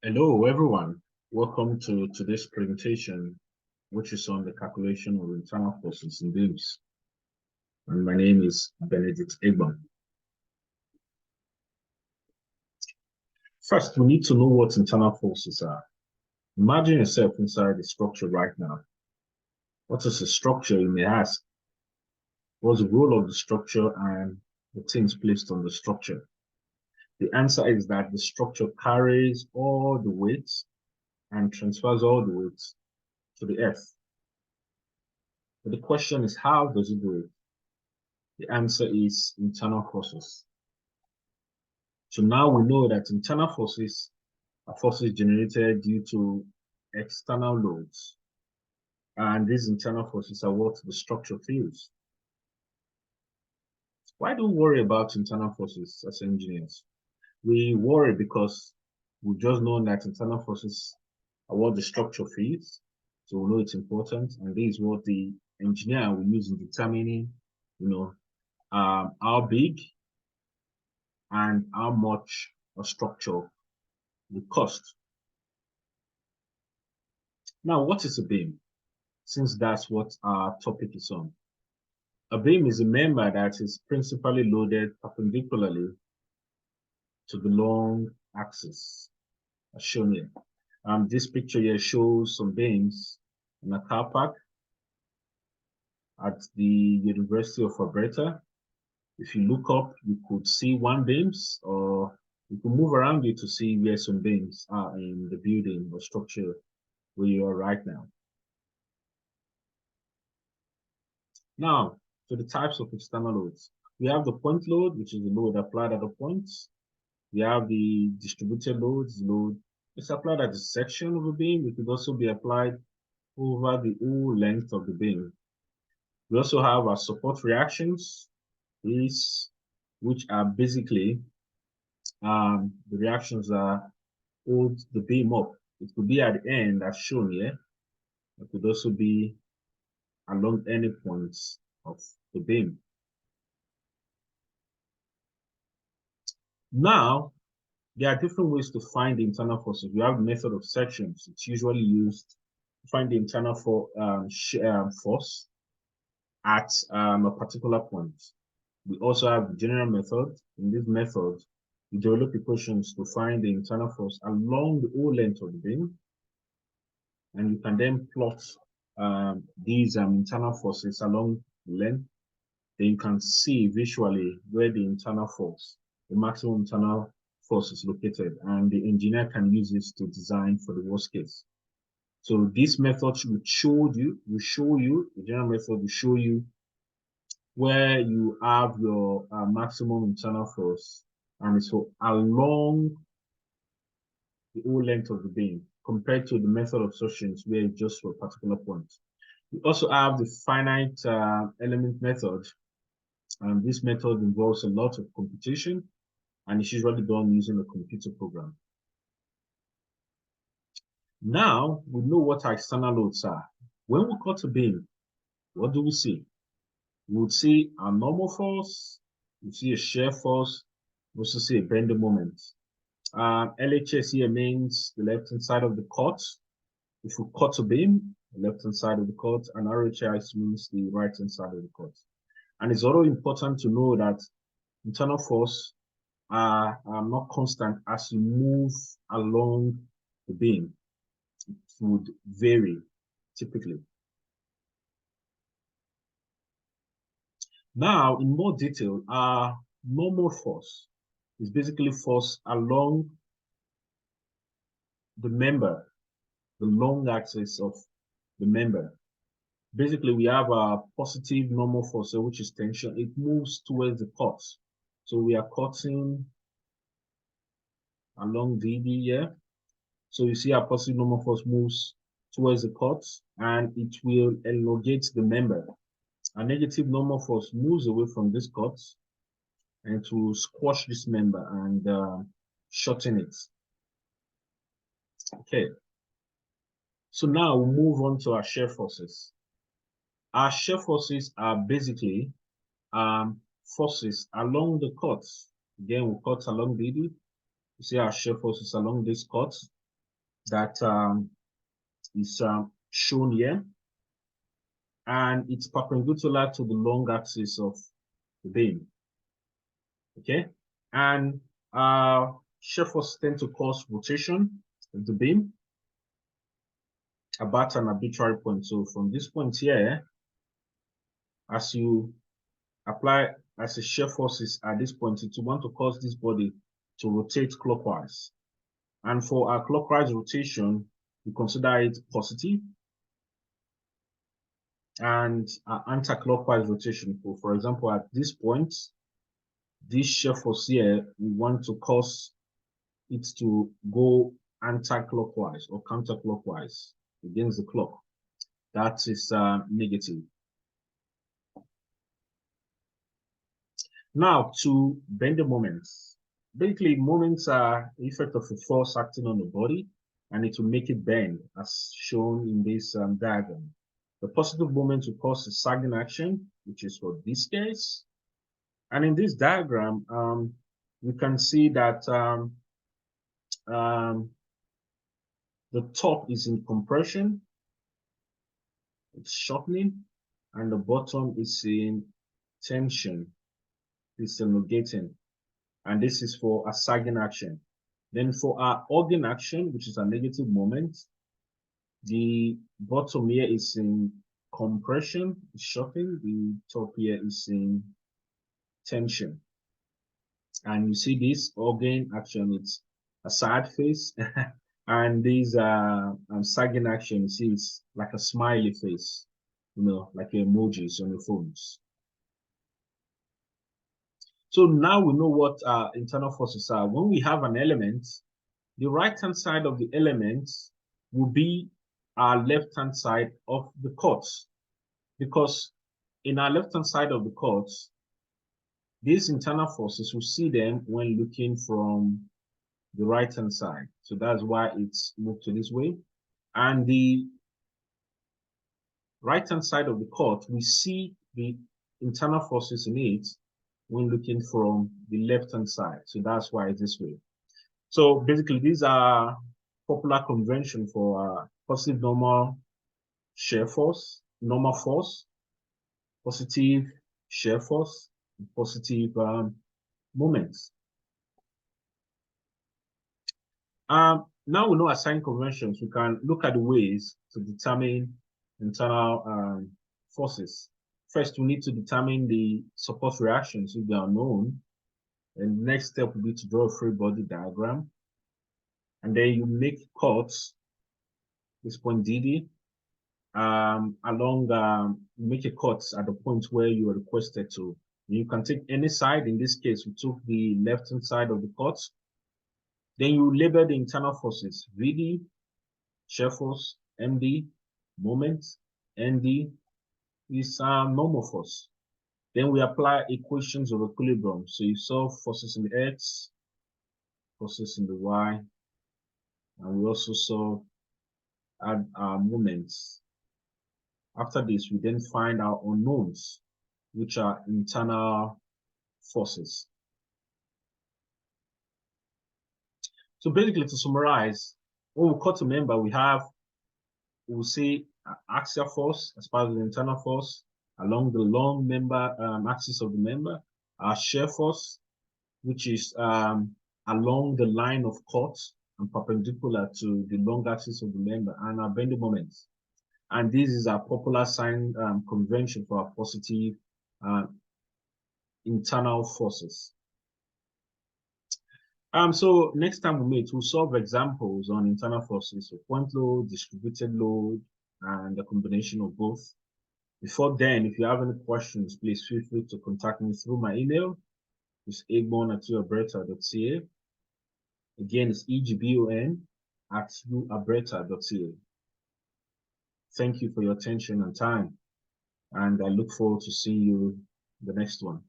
Hello, everyone. Welcome to today's presentation, which is on the calculation of internal forces in beams. And my name is Benedict Egbon. First, we need to know what internal forces are. Imagine yourself inside a structure right now. What is a structure, you may ask? What's the role of the structure and the things placed on the structure? The answer is that the structure carries all the weights and transfers all the weights to the earth. But the question is, how does it do it? The answer is internal forces. So now we know that internal forces are forces generated due to external loads. And these internal forces are what the structure feels. Why do we worry about internal forces as engineers? We worry because we've just known that internal forces are what the structure feels. So we know it's important. And this is what the engineer will use in determining, how big and how much a structure will cost. Now, what is a beam? Since that's what our topic is on. A beam is a member that is principally loaded perpendicularly to the long axis, as shown here. This picture here shows some beams in a car park at the University of Alberta. If you look up, you could see one beams, or you could move around you to see where some beams are in the building or structure where you are right now. Now, to the types of external loads. We have the point load, which is the load applied at the points. We have the distributed loads. Load is applied at the section of the beam. It could also be applied over the whole length of the beam. We also have our support reactions, which are basically the reactions that hold the beam up. It could be at the end, as shown here. It could also be along any points of the beam. Now, there are different ways to find the internal forces. We have the method of sections. It's usually used to find the internal force at a particular point. We also have the general method. In this method, we develop equations to find the internal force along the whole length of the beam. And you can then plot these internal forces along the length. Then you can see visually where the internal force, the maximum internal force is located, and the engineer can use this to design for the worst case. So this method will show you, the general method will show you where you have your maximum internal force, and so along the whole length of the beam, compared to the method of sections where it's just for a particular point. We also have the finite element method, and this method involves a lot of computation, and it's usually done using a computer program. Now we know what our external loads are. When we cut a beam, what do we see? We would see a normal force, we see a shear force, we also see a bending moment. LHS here means the left-hand side of the cut. If we cut a beam, the left-hand side of the cut, and RHS means the right-hand side of the cut. And it's also important to know that internal force are not constant as you move along the beam. It would vary typically. Now, in more detail, our normal force is basically force along the member, the long axis of the member. Basically, we have a positive normal force, which is tension. It moves towards the cut. So we are cutting along DB here. So you see our positive normal force moves towards the cut, and it will elongate the member. A negative normal force moves away from this cut and to squash this member and shorten it. Okay. So now we'll move on to our shear forces. Our shear forces are basically forces along the cut. Again, we cut along DB. You see our shear forces along this cut. that is shown here, and it's perpendicular to the long axis of the beam. Okay, and shear force tend to cause rotation of the beam about an arbitrary point. So from this point here, as you apply as a shear forces at this point, it will want to cause this body to rotate clockwise. And for our clockwise rotation, we consider it positive. And anti-clockwise rotation, for example, at this point, this shear force here, we want to cause it to go anti-clockwise or counterclockwise against the clock. That is negative. Now to bending moments. Basically, moments are the effect of a force acting on the body, and it will make it bend, as shown in this diagram. The positive moment will cause a sagging action, which is for this case. And in this diagram, we can see that the top is in compression, it's shortening, and the bottom is in tension, it's elongating. And this is for a sagging action. Then for our hugging action, which is a negative moment, the bottom here is in compression, it's shortening, the top here is in tension. And you see this hugging action, it's a sad face. And these sagging action, you see it's like a smiley face, you know, like emojis on your phones. So now we know what internal forces are. When we have an element, the right-hand side of the element will be our left-hand side of the chord, because in our left-hand side of the chord, these internal forces, we see them when looking from the right-hand side. So that's why it's moved to this way. And the right-hand side of the chord, we see the internal forces in it when looking from the left-hand side. So that's why it's this way. So basically, these are popular convention for positive normal shear force, normal force, positive shear force, positive moments. Now we know assign conventions. We can look at the ways to determine internal forces. First, we need to determine the support reactions if they are known. And the next step will be to draw a free body diagram. And then you make cuts, this point DD, make a cut at the point where you are requested to. You can take any side. In this case, we took the left-hand side of the cut. Then you label the internal forces, VD, shear force, MD, moment, ND is normal force. Then we apply equations of equilibrium. So you solve forces in the X, forces in the Y, and we also solve add our moments. After this, we then find our unknowns, which are internal forces. So basically, to summarize, when we cut a member, we'll see axial force as part of the internal force along the long member axis of the member, our shear force, which is along the line of cut and perpendicular to the long axis of the member, and our bending moments. And this is a popular sign convention for our positive internal forces. So next time we meet, we'll solve examples on internal forces, so point load, distributed load, and the combination of both. Before then, if you have any questions, please feel free to contact me through my email. It's egbon@uabreta.ca. Again, it's egbon@uabreta.ca. Thank you for your attention and time, and I look forward to seeing you in the next one.